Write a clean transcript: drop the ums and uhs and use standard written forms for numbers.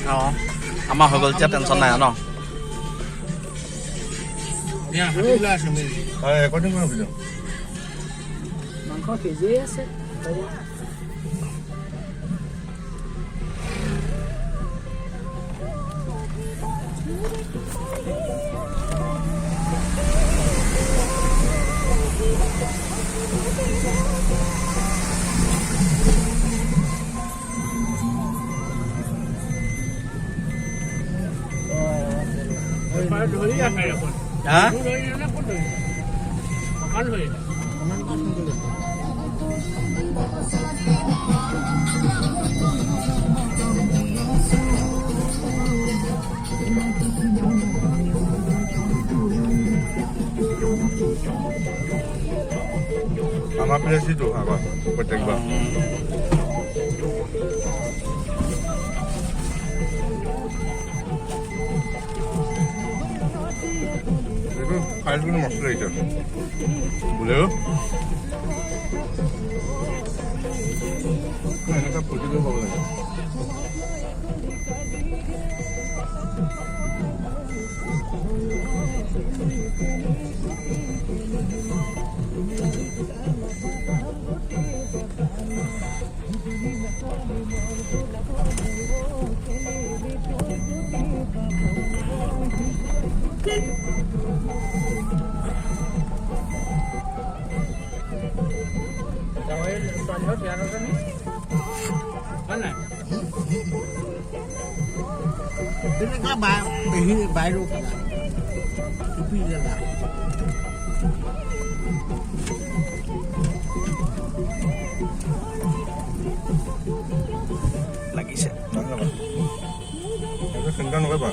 অঁ আমাৰ হৈ গ'ল এতিয়া টেনশ্যন নাই ন মাংস কেজি আছে হা আমাৰ প্লেচিটো আগত প্ৰত্যেকবাৰ এইটো ফাইল কিন্তু মস্ত লাগিছে বোলেও এনেকুৱা ফুটিব পাব লাগে বাইৰেও টুপি দাদা লাগিছে চিন্তা নকৰিবা